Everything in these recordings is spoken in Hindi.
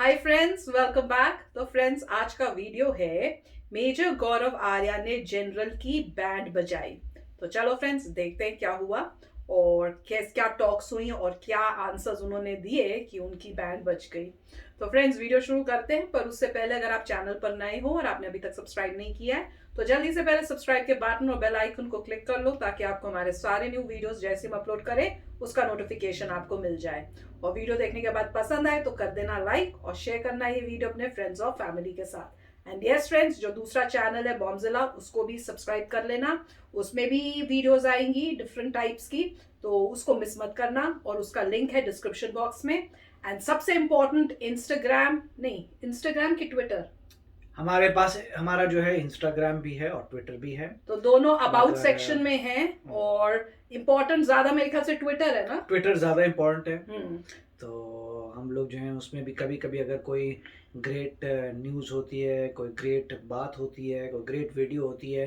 Hi friends, welcome back. तो फ्रेंड्स, आज का वीडियो है मेजर गौरव आर्या ने जनरल की बैंड बजाई। तो चलो फ्रेंड्स, देखते हैं क्या हुआ और क्या टॉक्स हुई और क्या आंसर्स उन्होंने दिए कि उनकी बैंड बज गई। तो फ्रेंड्स, वीडियो शुरू करते हैं, पर उससे पहले अगर आप चैनल पर नए हो और आपने अभी तक सब्सक्राइब नहीं किया है तो जल्दी से पहले सब्सक्राइब के बटन और बेल आइकन को क्लिक कर लो, ताकि आपको हमारे सारे न्यू वीडियोस जैसे हम अपलोड करें उसका नोटिफिकेशन आपको मिल जाए। और वीडियो देखने के बाद पसंद आए तो कर देना लाइक और शेयर करना ये वीडियो अपने फ्रेंड्स और फैमिली के साथ। एंड यस फ्रेंड्स, जो दूसरा चैनल है बॉम्जिला, उसको भी सब्सक्राइब कर लेना। उसमें भी वीडियोस आएंगी डिफरेंट टाइप्स की, तो उसको मिस मत करना। और उसका लिंक है डिस्क्रिप्शन बॉक्स में। एंड सबसे इंपॉर्टेंट, इंस्टाग्राम नहीं, इंस्टाग्राम की ट्विटर, हमारे पास हमारा जो है इंस्टाग्राम भी है और ट्विटर भी है। तो दोनों अबाउट मगर सेक्शन में है। और इम्पोर्टेंट ज्यादा मेरे ख्याल से ट्विटर है ना। ट्विटर ज़्यादा इम्पोर्टेंट है। तो हम लोग जो है उसमें भी कभी कभी अगर कोई ग्रेट न्यूज़ होती है, कोई ग्रेट बात होती है, कोई ग्रेट वीडियो होती है,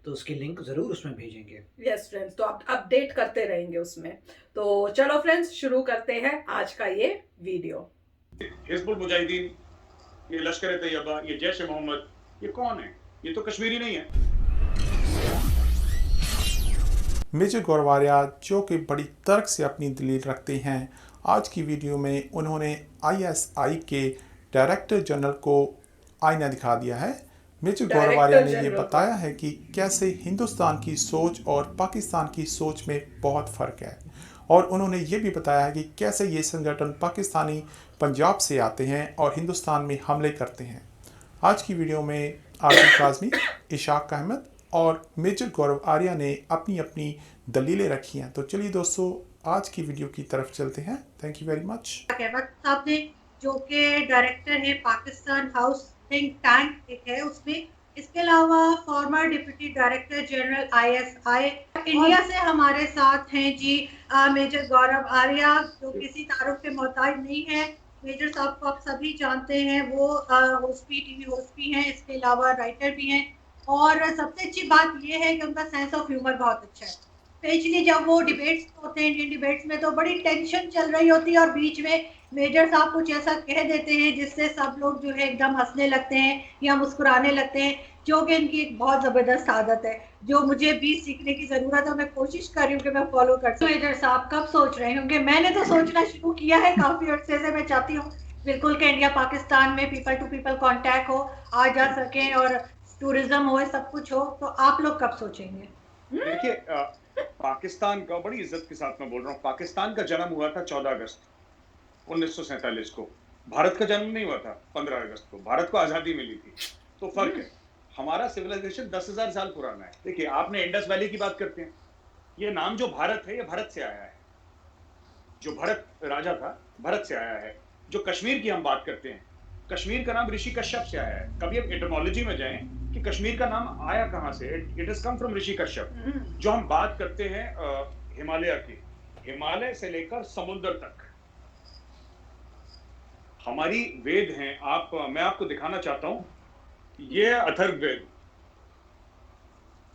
तो उसकी लिंक ज़रूर उसमें भेजेंगे। यस फ्रेंड्स, तो आप अपडेट करते रहेंगे उसमें। तो चलो फ्रेंड्स, शुरू करते हैं आज का ये वीडियो। हिजबुल मुजाहिदीन, ये लश्कर तैयबा, ये जैश मोहम्मद, ये कौन है? ये तो कश्मीरी नहीं है। मेजर गौरव आर्या, जो कि बड़ी तर्क से अपनी दलील रखते हैं, आज की वीडियो में उन्होंने आईएसआई के डायरेक्टर जनरल को आईना दिखा दिया है। मेजर गौरव आर्या ने ये बताया है कि कैसे हिंदुस्तान की सोच और पाकिस्तान की सोच में बहुत फ़र्क है, और उन्होंने ये भी बताया है कि कैसे ये संगठन पाकिस्तानी पंजाब से आते हैं और हिंदुस्तान में हमले करते हैं। आज की वीडियो में आसिफ काज़मी, इशाक अहमद और मेजर गौरव आर्या ने अपनी अपनी दलीलें रखी हैं। तो चलिए दोस्तों, आज की वीडियो की तरफ चलते हैं। Thank you very much. साहब ने, जो कि डायरेक्टर है पाकिस्तान हाउस थिंक टैंक एक है उसमें, इसके अलावा farmer deputy director general ISI India से हमारे साथ हैं जी मेजर गौरव आर्या, जो किसी तारुफ के मोहताज नहीं है। मेजर साहब को आप सभी जानते हैं, वो टीवी होस्ट भी हैं, इसके अलावा राइटर भी हैं। और सबसे अच्छी बात ये है कि उनका सेंस ऑफ ह्यूमर बहुत अच्छा है। स्पेशली जब वो डिबेट्स होते हैं, इंडियन डिबेट्स में, तो बड़ी टेंशन चल रही होती है और बीच में मेजर साहब कुछ ऐसा कह देते हैं जिससे सब लोग जो है एकदम हंसने लगते हैं या मुस्कुराने लगते हैं, जो कि इनकी एक बहुत जबरदस्त आदत है, जो मुझे भी सीखने की जरूरत है। मैं कोशिश कर रही हूँ कि मैं फॉलो कर सकूं। मेजर साहब कब सोच रहे होंगे? मैंने तो सोचना शुरू किया है काफी अर्से से। मैं चाहती हूँ बिल्कुल कि इंडिया पाकिस्तान में पीपल टू पीपल कांटेक्ट हो, आ जा सके और टूरिज्म हो, सब कुछ हो। तो आप लोग कब सोचेंगे? देखिए, पाकिस्तान का, बड़ी इज्जत के साथ मैं बोल रहा हूँ, पाकिस्तान का जन्म हुआ था 14 अगस्त 1947 को। भारत का जन्म नहीं हुआ था 15 अगस्त को। भारत को आजादी मिली थी, तो फर्क है। हमारा सिविलाइजेशन 10,000 साल पुराना है। देखिए, आपने इंडस वैली की बात करते हैं, ये नाम जो भारत है, ये भारत से आया है। जो भरत राजा था, भरत से आया है। जो कश्मीर की हम बात करते हैं, कश्मीर का नाम ऋषि कश्यप से आया है। कभी आप एटमोलॉजी में जाएं कि कश्मीर का नाम आया कहां से, इट इज कम फ्रॉम ऋषि कश्यप। जो हम बात करते हैं हिमालय की, हिमालय से लेकर समुद्र तक हमारी वेद हैं। मैं आपको दिखाना चाहता हूं, ये अथर्ववेद।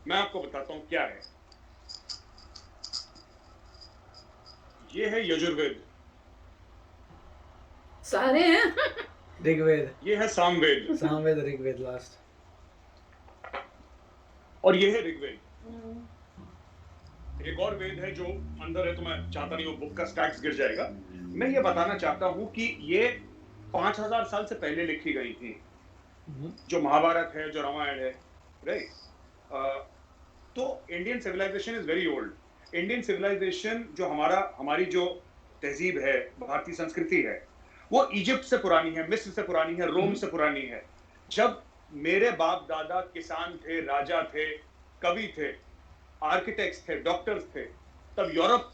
मैं आपको बताता हूं क्या है। ये है यजुर्वेद, सारे हैं। ऋग्वेद, ये है सामवेद, सामवेद, ऋग्वेद लास्ट, और ये है ऋग्वेद। एक और वेद है जो अंदर है, तो मैं चाहता नहीं वो बुक का स्टैक्स गिर जाएगा। मैं ये बताना चाहता हूं कि ये 5,000 साल से पहले लिखी गई थी। जो महाभारत है, जो रामायण है, राइट। तो Indian civilization is very old. Indian civilization जो हमारी जो तहजीब है, भारतीय संस्कृति है, वो इजिप्ट से पुरानी है, मिस्र से पुरानी है, रोम से पुरानी है। जब मेरे बाप दादा किसान थे, राजा थे, कवि थे, आर्किटेक्ट्स थे, डॉक्टर्स थे, तब यूरोप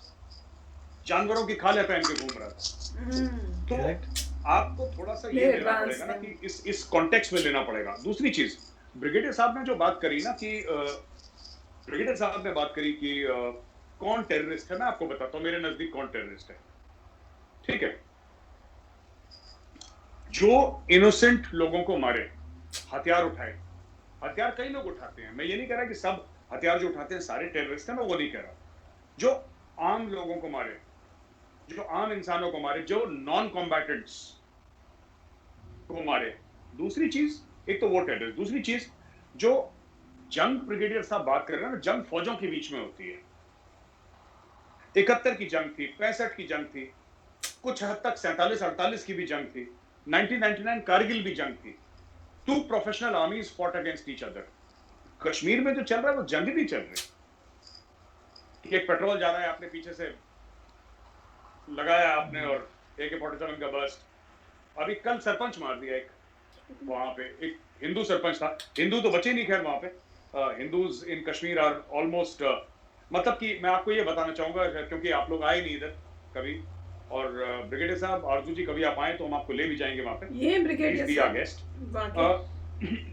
जानवरों की खालें पहन के घूम रहा था। तो आपको थोड़ा सा ये लेना पड़ेगा ना, कि इस कॉन्टेक्स्ट में लेना पड़ेगा। दूसरी चीज, ब्रिगेडियर साहब ने जो बात करी ना, कि ब्रिगेडियर साहब ने बात करी कि कौन टेररिस्ट है, मैं आपको बताता हूं मेरे नजदीक कौन टेररिस्ट है। ठीक है, जो इनोसेंट लोगों को मारे, हथियार उठाए। हथियार कई लोग उठाते हैं, मैं ये नहीं कह रहा कि सब हथियार जो उठाते हैं सारे टेररिस्ट हैं, मैं वो नहीं कह रहा। जो आम लोगों को मारे, जो आम इंसानों को मारे, जो नॉन कॉम्बैटेंट्स, को मारे। दूसरी चीज, एक तो वो टेररिस्ट, दूसरी चीज जो जंग ब्रिगेडियर साहब बात कर रहे हैं ना, जंग फौजों के बीच में होती है। 71 की जंग थी, 65 की जंग थी, कुछ हद तक 47-48 की भी जंग थी, 1999 कारगिल भी जंग थी। Two professional armies fought against each other. Kashmir में जो चल रहा है वो जंग नहीं चल रही कि एक पेट्रोल जा रहा है, आपने पीछे से लगाया आपने और AK-47 का बर्स्ट। अभी कल सरपंच मार दिया एक, वहां पे एक हिंदू सरपंच था। हिंदू तो बचे नहीं खैर वहां पे। Hindus in Kashmir are almost, मतलब कि मैं आपको ये बताना चाहूंगा क्योंकि आप लोग आए नहीं इधर कभी, और ब्रिगेडियर साहब, आरजू जी, कभी आप आए तो हम आपको ले भी जाएंगे वहां पे। ये brigadier Please be our guest।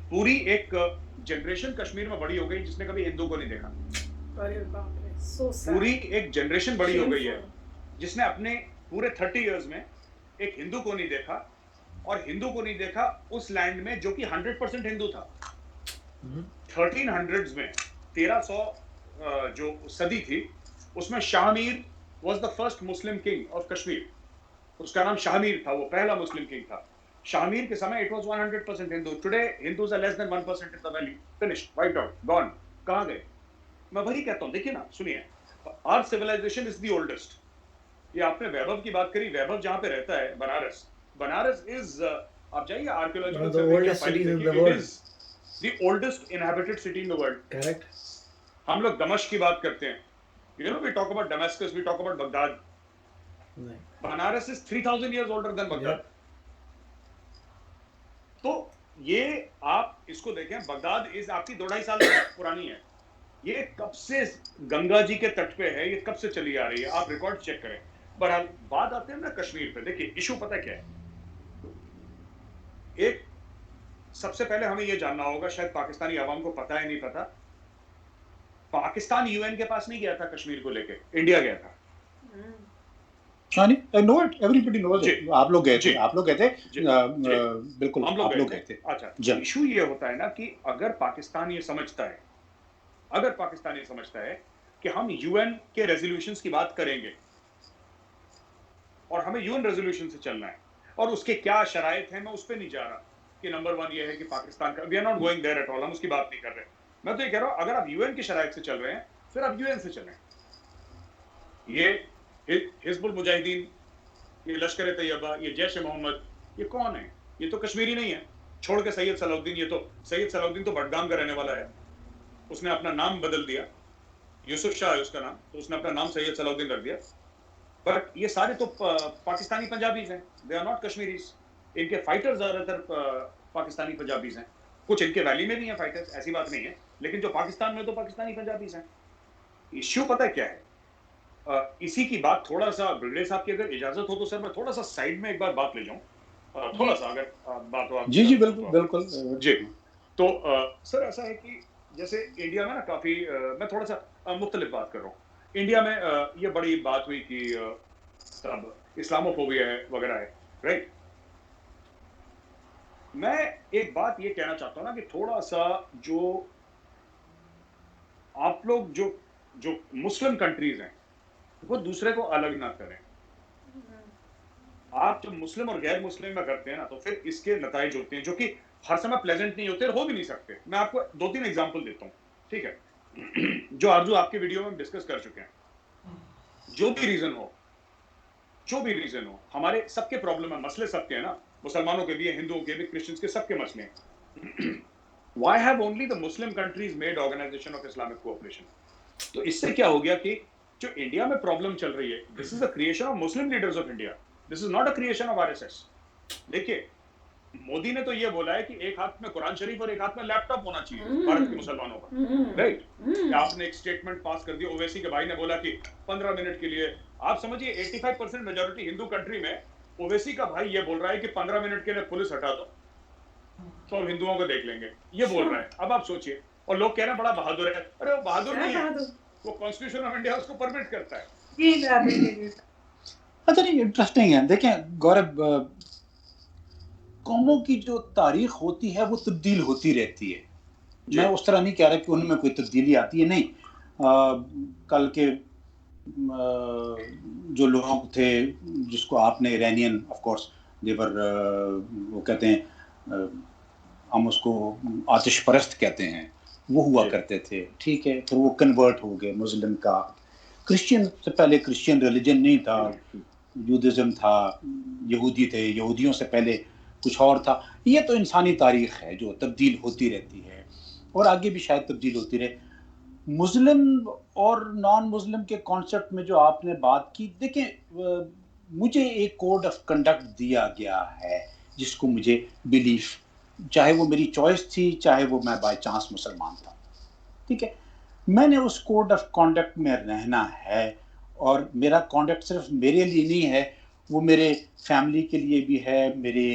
पूरी एक जनरेशन कश्मीर में बड़ी हो गई जिसने कभी हिंदू को नहीं देखा। अरे बाप रे, so sad। पूरी एक जनरेशन बड़ी हो गई है Shameful। जिसने अपने पूरे 30 इयर्स में एक हिंदू को नहीं देखा, और हिंदू को नहीं देखा उस लैंड में जो कि 100% हिंदू था। 1300s में 1300 जो सदी थी उसमें Shahmir was the first Muslim king of Kashmir. उसका नाम शाहमीर था, वो पहला मुस्लिम किंग था। शाहमीर के समय it was 100% Hindu. Today Hindus are less than 1% in the valley। Finished, wiped out, gone। कहाँ गए? मैं वही कहता हूँ, देखिए ना, सुनिए, our civilization is the oldest। ये आपने वैभव की बात करी, वैभव जहाँ पे रहता है बनारस, बनारस इज, आप जाइए आर्कियोलॉजिकल सर्वे की फाइल देखिए, it is the oldest inhabited city in the world. Correct. हम लोग दमिश्क की बात करते हैं, you know, we talk about Damascus, we talk about Baghdad. नहीं, Banaras is 3000 years older than Baghdad. तो ये आप इसको देखें, बगदाद इज आपकी 2-2.5 साल पुरानी है। ये कब से गंगा जी के तट पे है, ये कब से चली आ रही है, आप रिकॉर्ड चेक करें। बहरहाल बात आते हैं ना कश्मीर पे। देखिए इशू पता क्या है, एक सबसे पहले हमें यह जानना होगा, शायद पाकिस्तानी आवाम को पता है नहीं पता, पाकिस्तान यूएन के पास नहीं गया था कश्मीर को लेके, इंडिया गया था। हाँ नहीं, I know it, everybody knows it. आप लोग गए थे, आप लोग गए थे, बिल्कुल हम आप लोग गए गए थे। अच्छा, इशू ये होता है ना कि अगर पाकिस्तान ये समझता है, अगर पाकिस्तान ये समझता है कि हम यूएन के रेजोल्यूशंस की बात करेंगे और हमें यूएन रेजोल्यूशन से चलना है, और उसके क्या शराइत हैं, मैं उस पर नहीं जा रहा कि नंबर 1 ये है कि पाकिस्तान का, we are not going there at all, हम उसकी बात नहीं कर रहे। मैं तो ये कह रहा हूं, अगर आप यूएन की शराइत से चल रहे हैं फिर आप यूएन से चलें। ये हिजबुल मुजाहिदीन, ये लश्कर तैयबा, ये जैश मोहम्मद, ये कौन है? ये तो कश्मीरी नहीं है। छोड़ के सैयद सलाउद्दीन, ये तो सैयद सलाउद्दीन तो बडगाम का रहने वाला है, उसने अपना नाम बदल दिया, यूसुफ शाह है उसका नाम, तो उसने अपना नाम सैयद सलाउद्दीन रख दिया। बट ये सारे तो पाकिस्तानी पंजाबीज हैं, दे आर नॉट कश्मीरीज। इनके फाइटर्स ज्यादातर पाकिस्तानी पंजाबीज हैं, कुछ इनके वैली में भी हैं फाइटर्स, ऐसी बात नहीं है, लेकिन जो पाकिस्तान में तो पाकिस्तानी पंजाबीज हैं। इश्यू पता है क्या है? इसी की बात थोड़ा सा, ब्रिगेडियर साहब की अगर इजाजत हो तो सर मैं थोड़ा सा साइड में एक बार बात ले जाऊं, थोड़ा सा अगर बात हो आप। जी जी बिल्कुल बिल्कुल जी। तो सर ऐसा है कि जैसे इंडिया में ना काफी, मैं थोड़ा सा मुख्तलिफ बात कर रहा हूँ। इंडिया में ये बड़ी बात हुई कि सब इस्लामोफोबिया है वगैरह है, राइट। मैं एक बात ये कहना चाहता हूँ ना कि थोड़ा सा जो आप लोग जो मुस्लिम कंट्रीज हैं वो दूसरे को अलग ना करें। आप जब मुस्लिम और गैर मुस्लिम में करते हैं ना तो फिर इसके नताइज होते हैं जो कि हर समय प्लेजेंट नहीं होते और हो भी नहीं सकते। मैं आपको 2-3 एग्जांपल देता हूँ, ठीक है, जो आरजू आपके वीडियो में डिस्कस कर चुके हैं। जो भी रीजन हो, हमारे सबके प्रॉब्लम है, मसले सबके हैं ना, मुसलमानों के भी हैं, हिंदुओं के भी, क्रिश्चियंस के, सबके मसले हैं। Why have only the Muslim countries made Organization of Islamic Cooperation? तो इससे क्या हो गया कि जो इंडिया में प्रॉब्लम चल रही है, this is a creation of Muslim leaders of India, this is not a creation of RSS. देखिए मोदी ने तो ये बोला है कि एक हाथ में कुरान शरीफ और एक हाथ में लैपटॉप होना चाहिए भारत के मुसलमानों का, राइट। आपने एक स्टेटमेंट पास कर दिया, ओवैसी के भाई ने बोला कि 15 मिनट के लिए, आप समझिए 85% मेजोरिटी हिंदू कंट्री में ओवैसी का भाई ये बोल रहा है कि 15 मिनट के लिए पुलिस हटा दो तो हम हिंदुओं को देख लेंगे, ये बोल रहा है। अब आप सोचिए, और लोग कह रहे हैं बड़ा बहादुर है। अरे वो बहादुर नहीं है, वो कॉन्स्टिट्यूशन ऑफ इंडिया उसको परमिट करता है। अच्छा नहीं, इंटरेस्टिंग है। देखें गौरव, कौमों की जो तारीख होती है वो तब्दील होती रहती है। मैं उस तरह नहीं कह रहा कि उनमें कोई तब्दीली आती है, नहीं। कल के जो लोग थे जिसको आपने ईरानियन ऑफ कोर्स देवर वो कहते हैं हम उसको आतिश परस्त कहते हैं, वो हुआ करते थे, ठीक है। फिर वो कन्वर्ट हो गए मुस्लिम का। क्रिश्चियन से पहले क्रिश्चियन रिलीजन नहीं था, यूदिज्म था, यहूदी थे, यहूदियों से पहले कुछ और था। ये तो इंसानी तारीख है जो तब्दील होती रहती है और आगे भी शायद तब्दील होती रहे। मुस्लिम और नॉन मुस्लिम के कॉन्सेप्ट में जो आपने बात की, देखें मुझे एक कोड ऑफ कंडक्ट दिया गया है जिसको मुझे बिलीफ, चाहे वो मेरी चॉइस थी, चाहे वो मैं बाय चांस मुसलमान था, ठीक है, मैंने उस कोड ऑफ कॉन्डक्ट में रहना है। और मेरा कॉन्डक्ट सिर्फ मेरे लिए नहीं है, वो मेरे फैमिली के लिए भी है, मेरे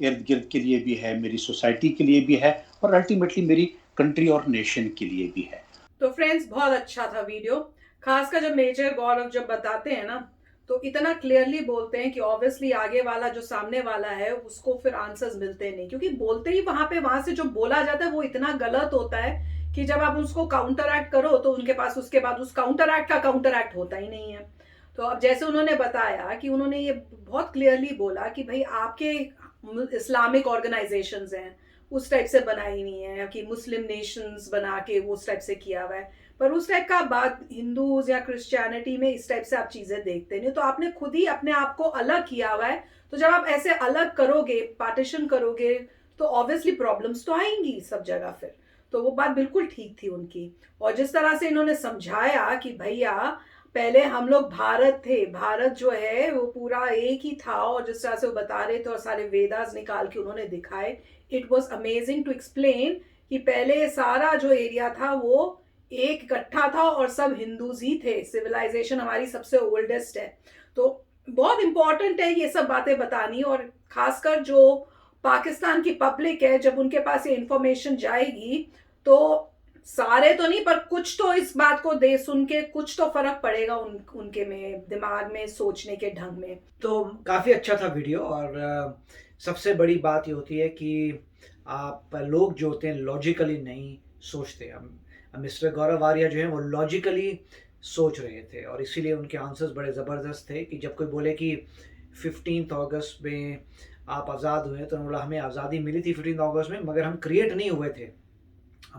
इर्द गिर्द के लिए भी है, मेरी सोसाइटी के लिए भी है और अल्टीमेटली मेरी कंट्री और नेशन के लिए भी है। तो फ्रेंड्स बहुत अच्छा था वीडियो, खासकर जब मेजर गौरव जब बताते हैं ना तो इतना क्लियरली बोलते हैं कि ऑब्वियसली आगे वाला जो सामने वाला है उसको फिर आंसर्स मिलते नहीं, क्योंकि बोलते ही वहां से जो बोला जाता है वो इतना गलत होता है कि जब आप उसको काउंटर एक्ट करो तो उनके पास उसके बाद उस काउंटर एक्ट का काउंटर एक्ट होता ही नहीं है। तो अब जैसे उन्होंने बताया कि उन्होंने ये बहुत क्लियरली बोला कि भाई आपके इस्लामिक ऑर्गेनाइजेशंस हैं उस टाइप से बनाई नहीं है कि मुस्लिम नेशंस बना के वो उस टाइप से किया हुआ है, पर उस टाइप का बात हिंदूज या क्रिश्चियनिटी में इस टाइप से आप चीजें देखते नहीं। तो आपने खुद ही अपने आप को अलग किया हुआ है, तो जब आप ऐसे अलग करोगे, पार्टीशन करोगे, तो ऑब्वियसली प्रॉब्लम्स तो आएंगी सब जगह फिर। तो वो बात बिल्कुल ठीक थी उनकी। और जिस तरह से इन्होंने समझाया कि भैया पहले हम लोग भारत थे, भारत जो है वो पूरा एक ही था, और जिस तरह से वो बता रहे थे और सारे वेदास निकाल के उन्होंने दिखाए, it was amazing to explain कि पहले सारा जो एरिया था वो एक इकट्ठा था और सब हिंदूज ही थे, सिविलाइजेशन हमारी सबसे ओल्डेस्ट है। तो बहुत इंपॉर्टेंट है ये सब बातें बतानी, और खासकर जो पाकिस्तान की पब्लिक है जब उनके पास ये इंफॉर्मेशन जाएगी तो सारे तो नहीं पर कुछ तो इस बात को दे सुन के कुछ तो फर्क पड़ेगा उनके में, दिमाग में, सोचने के ढंग में। तो काफ़ी अच्छा था वीडियो। और सबसे बड़ी बात ये होती है कि आप लोग जो होते हैं लॉजिकली नहीं सोचते। हम मिस्टर गौरव आर्या जो है वो लॉजिकली सोच रहे थे और इसीलिए उनके आंसर्स बड़े ज़बरदस्त थे। कि जब कोई बोले कि 15 अगस्त में आप आज़ाद हुए, तो बोला हमें आज़ादी मिली थी 15 अगस्त में, मगर हम क्रिएट नहीं हुए थे,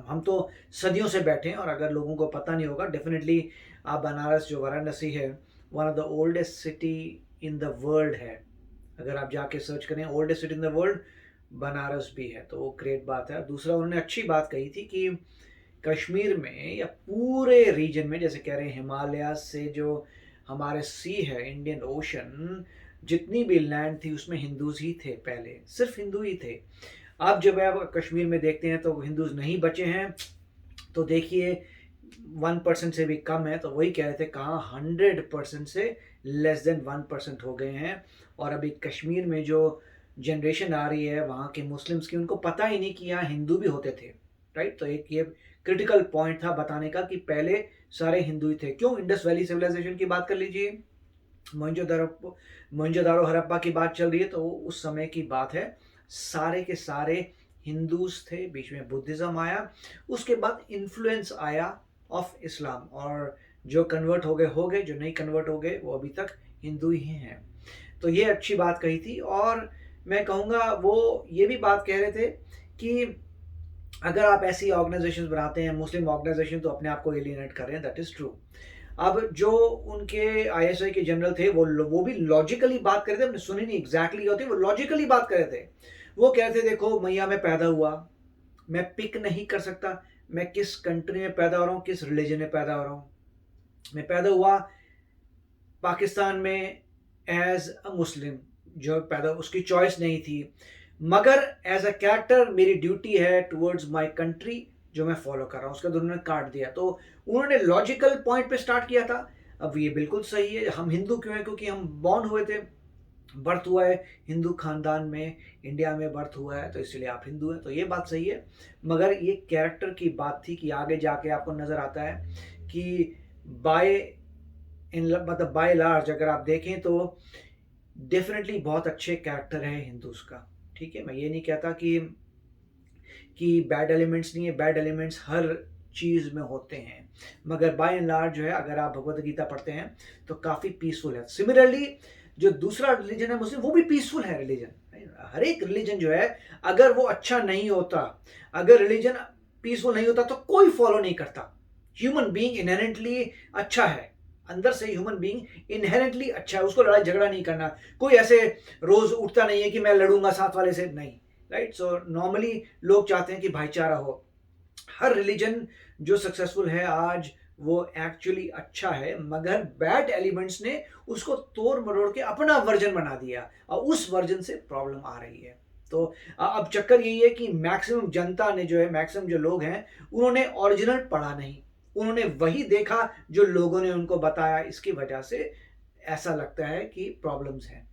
हम तो सदियों से बैठे हैं। और अगर लोगों को पता नहीं होगा, डेफिनेटली आप बनारस जो वाराणसी है, one of the oldest city in the world है। अगर आप जाके सर्च करें oldest city in the world, Banaras भी है, तो वो ग्रेट बात है। दूसरा उन्होंने अच्छी बात कही थी कि कश्मीर में या पूरे रीजन में, जैसे कह रहे हैं हिमालय से जो हमारे सी है, इंडियन ओशन, जितनी भी लैंड थी उसमें हिंदूज ही थे, पहले सिर्फ हिंदू ही थे। अब जब आप कश्मीर में देखते हैं तो हिंदूज नहीं बचे हैं, तो देखिए 1% से भी कम है। तो वही कह रहे थे कहाँ 100% से लेस देन 1% हो गए हैं। और अभी कश्मीर में जो जनरेशन आ रही है वहाँ के मुस्लिम्स की, उनको पता ही नहीं कि यहाँ हिंदू भी होते थे, राइट। तो एक ये क्रिटिकल पॉइंट था बताने का कि पहले सारे हिंदू ही थे। क्यों? इंडस वैली सिविलाइजेशन की बात कर लीजिए, मोहनजोदारो हड़प्पा की बात चल रही है, तो उस समय की बात है। सारे के सारे हिंदूज थे, बीच में बुद्धिज़्म आया, उसके बाद इन्फ्लुएंस आया ऑफ इस्लाम, और जो कन्वर्ट हो गए, जो नहीं कन्वर्ट हो गए वो अभी तक हिंदू ही हैं। तो ये अच्छी बात कही थी। और मैं कहूँगा वो ये भी बात कह रहे थे कि अगर आप ऐसी ऑर्गेनाइजेशंस बनाते हैं, मुस्लिम ऑर्गेनाइजेशन, तो अपने आप को एलियनेट कर रहे हैं, दैट इज़ ट्रू। अब जो उनके आईएसआई के जनरल थे वो भी लॉजिकली बात कर रहे थे, हमने सुनी नहीं एग्जैक्टली होती, वो लॉजिकली बात कर रहे थे। वो कह रहे थे देखो मैया मैं पैदा हुआ, मैं पिक नहीं कर सकता मैं किस कंट्री में पैदा हो रहा हूँ, किस रिलीजन में पैदा हो रहा हूँ। मैं पैदा हुआ पाकिस्तान में एज अ मुस्लिम, जो पैदा उसकी चॉइस नहीं थी, मगर एज अ कैरेक्टर मेरी ड्यूटी है टुवर्ड्स माय कंट्री जो मैं फॉलो कर रहा हूँ। उसका उन्होंने काट दिया। तो उन्होंने लॉजिकल पॉइंट पे स्टार्ट किया था। अब ये बिल्कुल सही है। हम हिंदू क्यों हैं? क्योंकि हम बॉर्न हुए थे, बर्थ हुआ है हिंदू खानदान में, इंडिया में बर्थ हुआ है, तो इसलिए आप हिंदू हैं, तो ये बात सही है। मगर ये कैरेक्टर की बात थी कि आगे जाके आपको नज़र आता है कि मतलब बाय लार्ज अगर आप देखें तो डेफिनेटली बहुत अच्छे कैरेक्टर है हिंदूज का, ठीक है। मैं ये नहीं कहता कि बैड एलिमेंट्स नहीं है, बैड एलिमेंट्स हर चीज़ में होते हैं, मगर बाय एंड लार्ज जो है अगर आप भगवद गीता पढ़ते हैं तो काफ़ी पीसफुल है। सिमिलरली जो दूसरा रिलीजन है मुस्लिम, वो भी पीसफुल है रिलीजन। हर एक रिलीजन जो है, अगर वो अच्छा नहीं होता, अगर रिलीजन पीसफुल नहीं होता तो कोई फॉलो नहीं करता। ह्यूमन बीइंग इनहेरेंटली अच्छा है, अंदर से ह्यूमन बीइंग इनहेरेंटली अच्छा है, उसको लड़ाई झगड़ा नहीं करना। कोई ऐसे रोज उठता नहीं है कि मैं लड़ूंगा साथ वाले से, नहीं, राइट। सो नॉर्मली लोग चाहते हैं कि भाईचारा हो। हर रिलीजन जो सक्सेसफुल है आज वो एक्चुअली अच्छा है, मगर बैड एलिमेंट्स ने उसको तोड़ मरोड़ के अपना वर्जन बना दिया और उस वर्जन से प्रॉब्लम आ रही है। तो अब चक्कर यही है कि मैक्सिमम जनता ने जो है, मैक्सिमम जो लोग हैं, उन्होंने ओरिजिनल पढ़ा नहीं, उन्होंने वही देखा जो लोगों ने उनको बताया। इसकी वजह से ऐसा लगता है कि प्रॉब्लम्स हैं।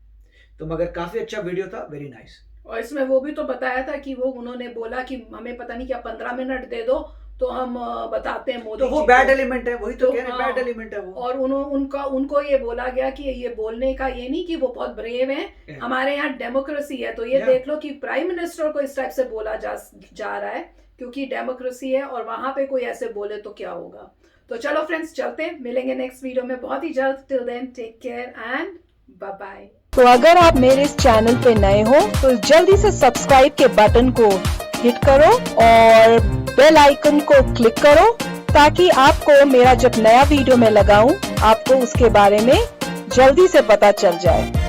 तो मगर काफी अच्छा वीडियो था, वेरी नाइस। और इसमें वो भी तो बताया था कि वो उन्होंने बोला कि हमें पता नहीं क्या 15 मिनट दे दो तो हम बताते हैं मोदी तो वो जी बैड को। एलिमेंट है, वही तो कह रहे हैं, हाँ, बैड एलिमेंट है वो। और उनको ये बोला गया कि ये बोलने का ये नहीं कि वो बहुत ब्रेव हैं, हमारे यहाँ डेमोक्रेसी है। तो ये देख लो कि प्राइम मिनिस्टर को इस टाइप से बोला जा रहा है क्योंकि डेमोक्रेसी है, और वहां पे कोई ऐसे बोले तो क्या होगा। तो चलो फ्रेंड्स, चलते हैं, मिलेंगे नेक्स्ट वीडियो में बहुत ही जल्द। Till then take care and bye bye. तो अगर आप मेरे इस चैनल पे नए हो तो जल्दी से सब्सक्राइब के बटन को हिट करो और बेल आइकन को क्लिक करो ताकि आपको मेरा जब नया वीडियो मैं लगाऊं आपको उसके बारे में जल्दी से पता चल जाए।